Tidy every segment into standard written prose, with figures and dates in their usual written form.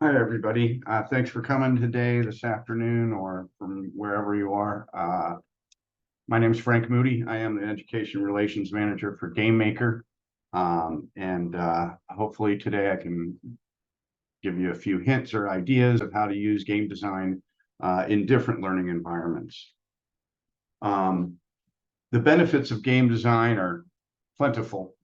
Hi, everybody. Thanks for coming today, this afternoon, or from wherever you are. My name is Frank Moody. I am the Education Relations Manager for Gainmaker. And hopefully today I can give you a few hints or ideas of how to use game design in different learning environments. The benefits of game design are plentiful.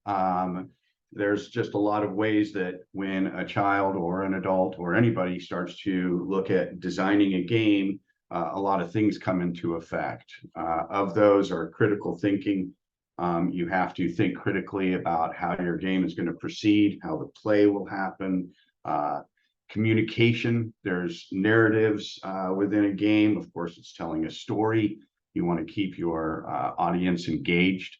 There's just a lot of ways that when a child or an adult or anybody starts to look at designing a game, a lot of things come into effect. Of those are critical thinking. You have to think critically about how your game is going to proceed, how the play will happen. Communication, there's narratives within a game. Of course, it's telling a story. You want to keep your audience engaged.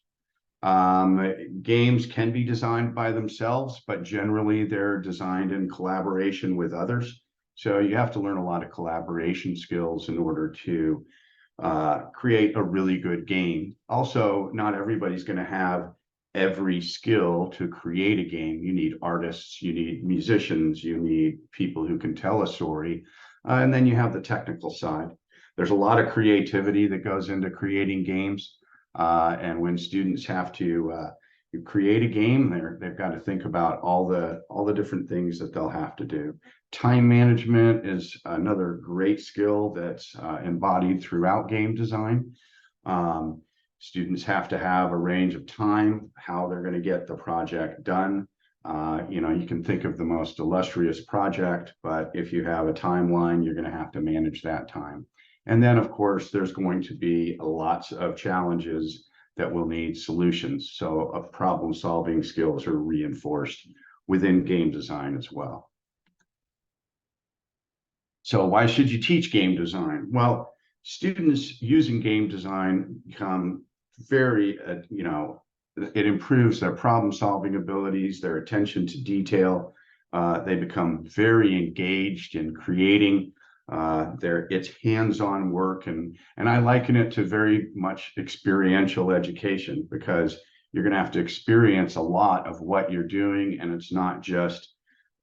Games can be designed by themselves, but generally they're designed in collaboration with others. So you have to learn a lot of collaboration skills in order to create a really good game. Also, not everybody's going to have every skill to create a game. You need artists, you need musicians, you need people who can tell a story, and then you have the technical side. There's a lot of creativity that goes into creating games. And when students have to create a game, they've got to think about all the different things that they'll have to do. Time management is another great skill that's embodied throughout game design. Students have to have a range of time, how they're going to get the project done. You can think of the most illustrious project, but if you have a timeline, you're going to have to manage that time. And then, of course, there's going to be lots of challenges that will need solutions. So problem-solving skills are reinforced within game design as well. So why should you teach game design? Well, students using game design become very, it improves their problem-solving abilities, their attention to detail. They become very engaged in creating. It's hands-on work, and I liken it to very much experiential education, because you're going to have to experience a lot of what you're doing, and it's not just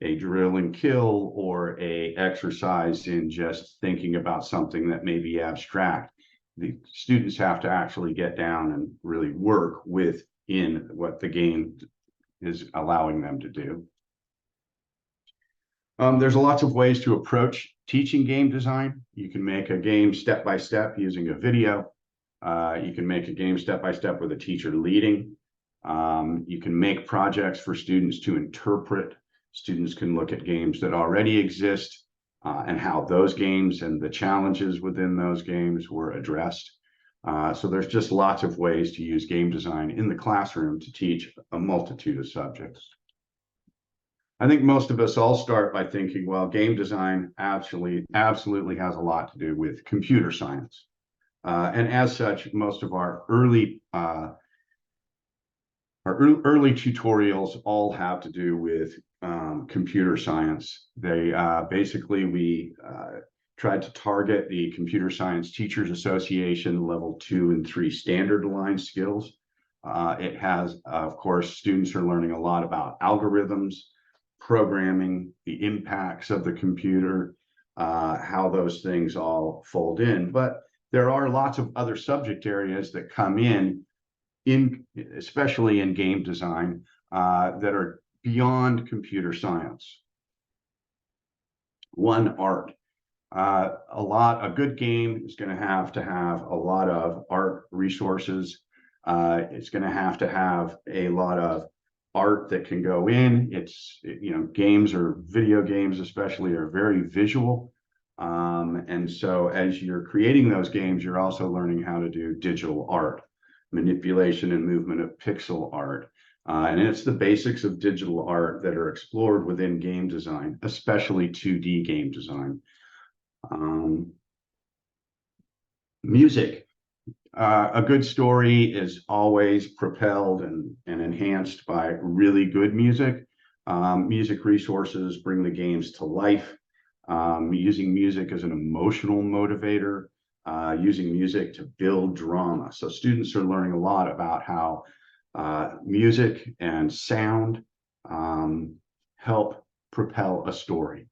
a drill and kill or a exercise in just thinking about something that may be abstract. The students have to actually get down and really work within what the game is allowing them to do. There's lots of ways to approach teaching game design. You can make a game step-by-step using a video. You can make a game step-by-step with a teacher leading. You can make projects for students to interpret. Students can look at games that already exist and how those games and the challenges within those games were addressed. So there's just lots of ways to use game design in the classroom to teach a multitude of subjects. I think most of us all start by thinking, well, game design absolutely has a lot to do with computer science. And as such, most of our early tutorials all have to do with computer science. They we tried to target the Computer Science Teachers Association level 2 and 3 standard aligned skills. It has, of course, students are learning a lot about algorithms, programming, the impacts of the computer, how those things all fold in. But there are lots of other subject areas that come in especially in game design, that are beyond computer science. One, art. A good game is going to have a lot of art resources. It's going to have a lot of art that can go in. Games or video games especially are very visual. And so as you're creating those games, you're also learning how to do digital art, manipulation and movement of pixel art. And it's the basics of digital art that are explored within game design, especially 2D game design. Music. A good story is always propelled and enhanced by really good music. Music resources bring the games to life. Using music as an emotional motivator, using music to build drama. So students are learning a lot about how music and sound help propel a story.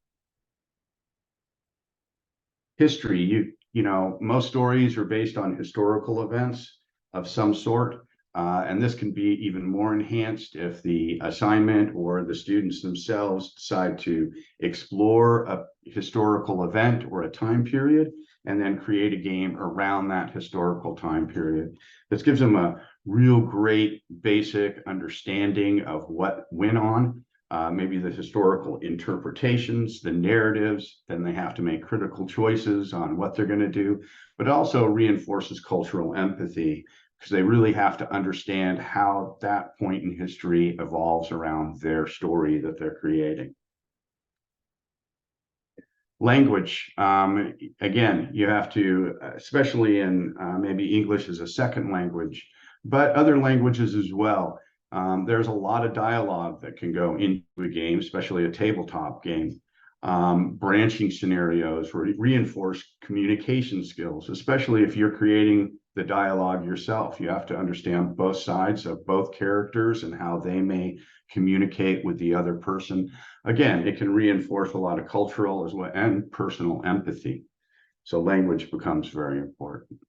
History, most stories are based on historical events of some sort. And this can be even more enhanced if the assignment or the students themselves decide to explore a historical event or a time period and then create a game around that historical time period. This gives them a real great basic understanding of what went on, maybe the historical interpretations, the narratives. Then they have to make critical choices on what they're going to do, but it also reinforces cultural empathy because they really have to understand how that point in history evolves around their story that they're creating. Language, again, you have to, especially in maybe English as a second language, but other languages as well. There's a lot of dialogue that can go into a game, especially a tabletop game. Branching scenarios reinforce communication skills, especially if you're creating the dialogue yourself. You have to understand both sides of both characters and how they may communicate with the other person. Again, it can reinforce a lot of cultural as well and personal empathy. So language becomes very important.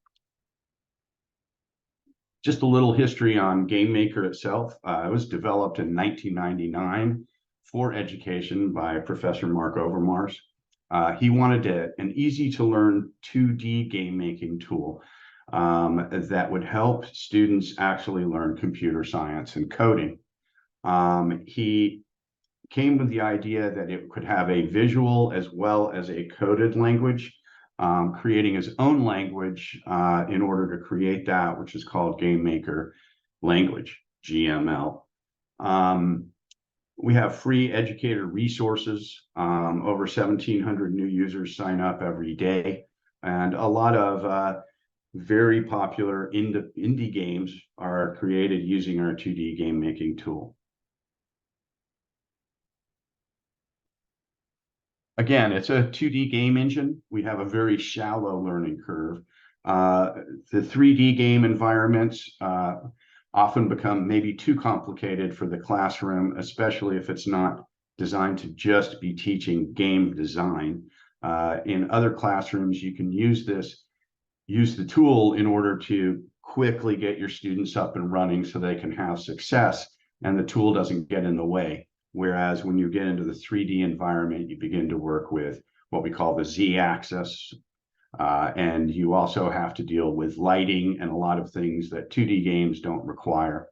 Just a little history on Gainmaker itself. It was developed in 1999 for education by Professor Mark Overmars. He wanted an easy to learn 2D game making tool that would help students actually learn computer science and coding. He came with the idea that it could have a visual as well as a coded language, creating his own language in order to create that, which is called Gainmaker language, GML. We have free educator resources. Over 1,700 new users sign up every day, and a lot of very popular indie games are created using our 2D game making tool. Again, it's a 2D game engine. We have a very shallow learning curve. The 3D game environments often become maybe too complicated for the classroom, especially if it's not designed to just be teaching game design. In other classrooms, you can use the tool in order to quickly get your students up and running so they can have success and the tool doesn't get in the way. Whereas when you get into the 3D environment, you begin to work with what we call the Z-axis. And you also have to deal with lighting and a lot of things that 2D games don't require.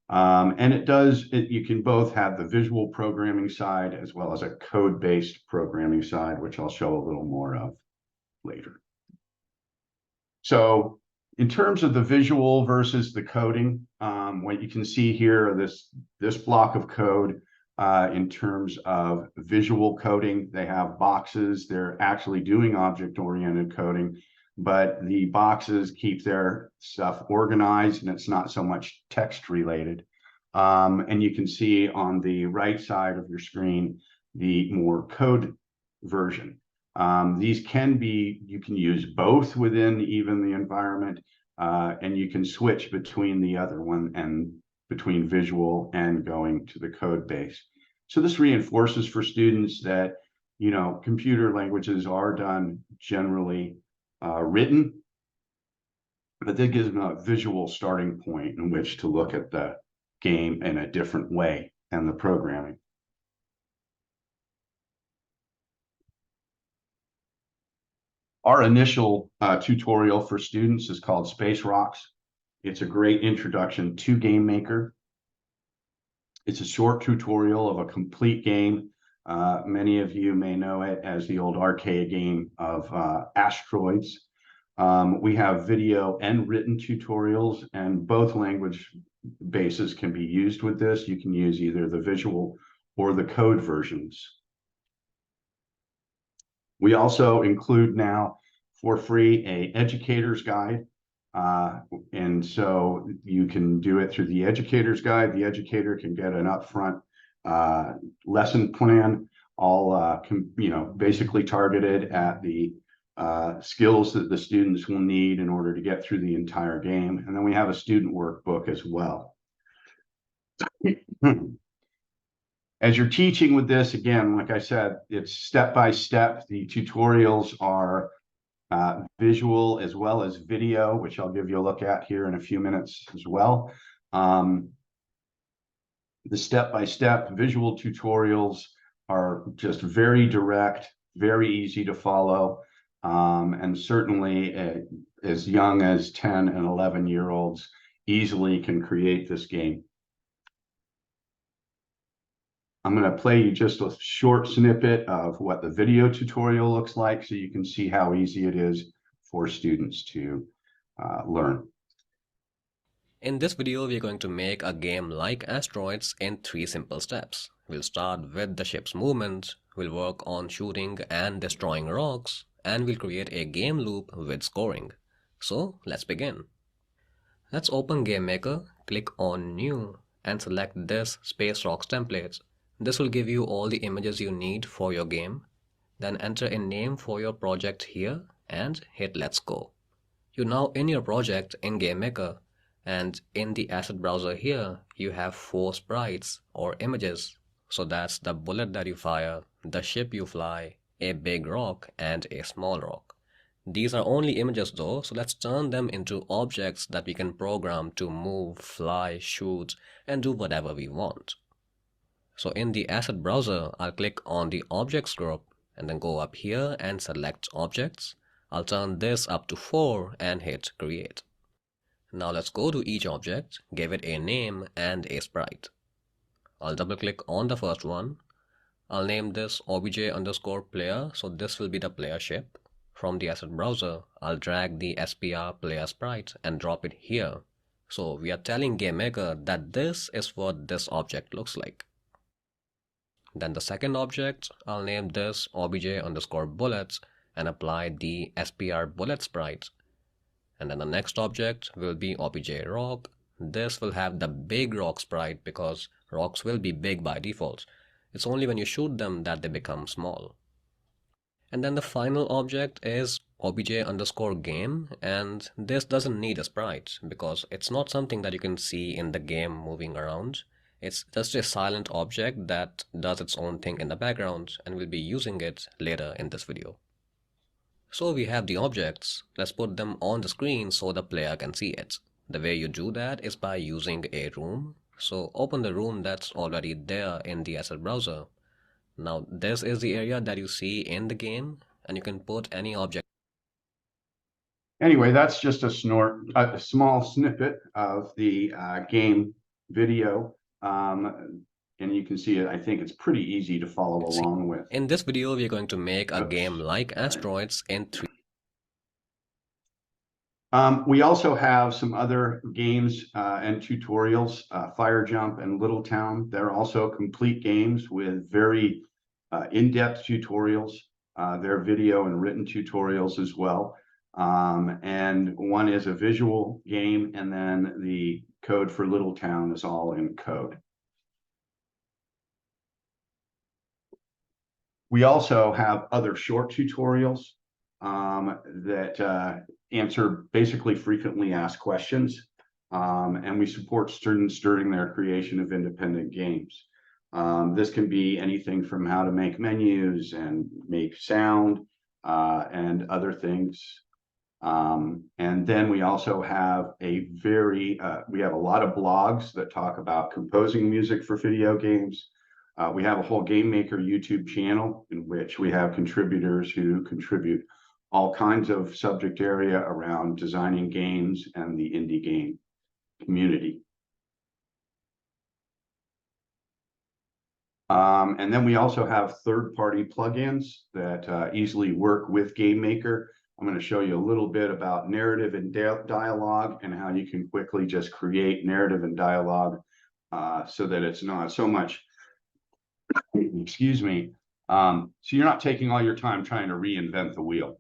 And you can both have the visual programming side as well as a code-based programming side, which I'll show a little more of later. So in terms of the visual versus the coding, what you can see here, this block of code, in terms of visual coding, they have boxes. They're actually doing object-oriented coding, but the boxes keep their stuff organized and it's not so much text related. And you can see on the right side of your screen, the more code version. You can use both within even the environment, and you can switch between the other one and between visual and going to the code base. So this reinforces for students that, computer languages are done generally written, but that gives them a visual starting point in which to look at the game in a different way and the programming. Our initial tutorial for students is called Space Rocks. It's a great introduction to Gainmaker. It's a short tutorial of a complete game. Many of you may know it as the old arcade game of asteroids. We have video and written tutorials, and both language bases can be used with this. You can use either the visual or the code versions. We also include now for free an educator's guide. And so you can do it through the educator's guide. The educator can get an upfront lesson plan, all basically targeted at the skills that the students will need in order to get through the entire game. And then we have a student workbook as well. As you're teaching with this, again, like I said, it's step by step. The tutorials are visual as well as video, which I'll give you a look at here in a few minutes as well. The step-by-step visual tutorials are just very direct, very easy to follow, and certainly as young as 10 and 11-year-olds easily can create this game. I'm going to play you just a short snippet of what the video tutorial looks like so you can see how easy it is for students to learn. In this video, we're going to make a game like Asteroids in 3 simple steps. We'll start with the ship's movement, we'll work on shooting and destroying rocks, and we'll create a game loop with scoring. So let's begin. Let's open Gainmaker, click on New, and select this Space Rocks template. This will give you all the images you need for your game. Then enter a name for your project here and hit Let's Go. You're now in your project in Gainmaker, and in the asset browser here, you have 4 sprites or images. So that's the bullet that you fire, the ship you fly, a big rock, and a small rock. These are only images though, so let's turn them into objects that we can program to move, fly, shoot, and do whatever we want. So in the asset browser, I'll click on the objects group and then go up here and select objects. I'll turn this up to 4 and hit create. Now let's go to each object, give it a name and a sprite. I'll double click on the first one. I'll name this obj_player, so this will be the player ship. From the asset browser, I'll drag the SPR player sprite and drop it here. So we are telling Gainmaker that this is what this object looks like. Then the second object, I'll name this obj_bullets and apply the SPR bullet sprite. And then the next object will be obj_rock. This will have the big rock sprite because rocks will be big by default. It's only when you shoot them that they become small. And then the final object is obj_game, and this doesn't need a sprite because it's not something that you can see in the game moving around. It's just a silent object that does its own thing in the background, and we'll be using it later in this video. So we have the objects. Let's put them on the screen so the player can see it. The way you do that is by using a room. So open the room that's already there in the asset browser. Now this is the area that you see in the game, and you can put any object. Anyway, that's just a small snippet of the game video. And you can see it. I think it's pretty easy to follow along with. In this video, we're going to make a game like Asteroids in 3. We also have some other games and tutorials, Fire Jump and Little Town. They're also complete games with very in-depth tutorials. They're video and written tutorials as well. And one is a visual game, and then the code for Little Town is all in code. We also have other short tutorials that answer basically frequently asked questions, and we support students during their creation of independent games. This can be anything from how to make menus and make sound and other things. And then we also have we have a lot of blogs that talk about composing music for video games. We have a whole Gainmaker YouTube channel in which we have contributors who contribute all kinds of subject area around designing games and the indie game community. And then we also have third-party plugins that easily work with Gainmaker. I'm going to show you a little bit about narrative and dialogue and how you can quickly just create narrative and dialogue so that it's not so much, excuse me, so you're not taking all your time trying to reinvent the wheel.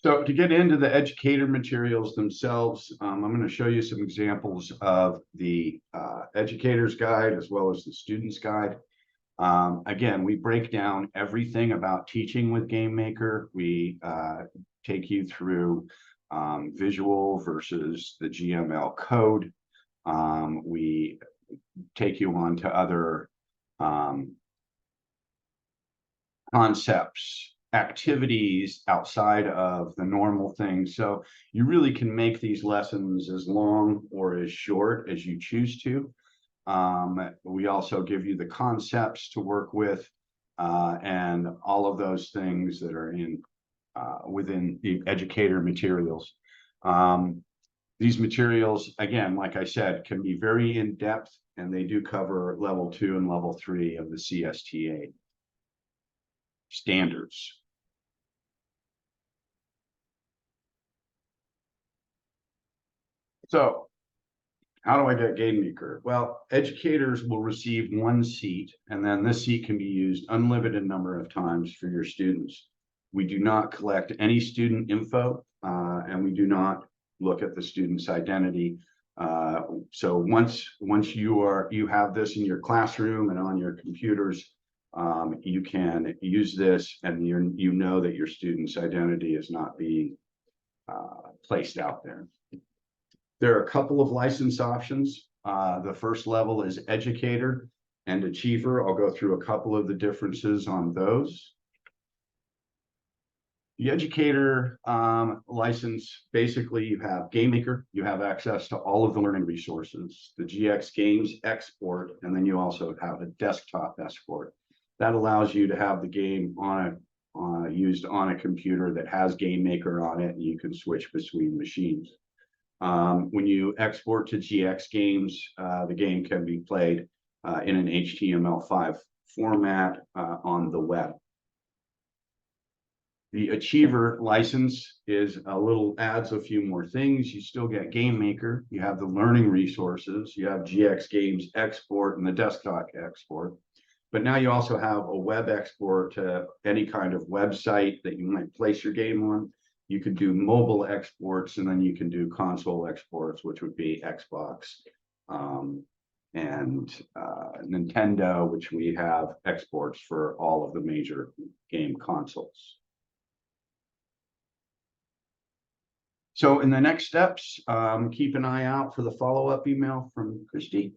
So to get into the educator materials themselves, I'm going to show you some examples of the educator's guide as well as the student's guide. Again, we break down everything about teaching with Gainmaker. We take you through visual versus the GML code. We take you on to other concepts, activities outside of the normal things. So you really can make these lessons as long or as short as you choose to. We also give you the concepts to work with and all of those things that are in within the educator materials. These materials, again, like I said, can be very in-depth, and they do cover level 2 and level 3 of the CSTA standards. So how do I get Gainmaker? Well, educators will receive one seat, and then this seat can be used unlimited number of times for your students. We do not collect any student info, and we do not look at the student's identity. So once you have this in your classroom and on your computers, you can use this, and you know that your student's identity is not being placed out there. There are a couple of license options. The first level is educator and achiever. I'll go through a couple of the differences on those. The educator license, basically you have Gainmaker, you have access to all of the learning resources, the GX Games export, and then you also have a desktop export. That allows you to have the game used on a computer that has Gainmaker on it, and you can switch between machines. When you export to GX Games, the game can be played in an HTML5 format on the web. The Achiever license adds a few more things. You still get Gainmaker, you have the learning resources, you have GX Games export and the desktop export. But now you also have a web export to any kind of website that you might place your game on. You could do mobile exports, and then you can do console exports, which would be Xbox and Nintendo, which we have exports for all of the major game consoles. So in the next steps, keep an eye out for the follow-up email from Christy.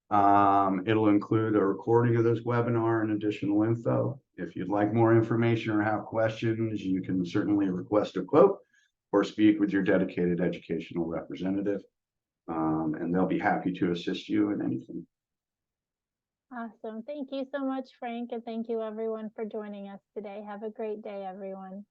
It'll include a recording of this webinar and additional info. If you'd like more information or have questions, you can certainly request a quote or speak with your dedicated educational representative, and they'll be happy to assist you in anything. Awesome. Thank you so much, Frank, and thank you everyone for joining us today. Have a great day, everyone.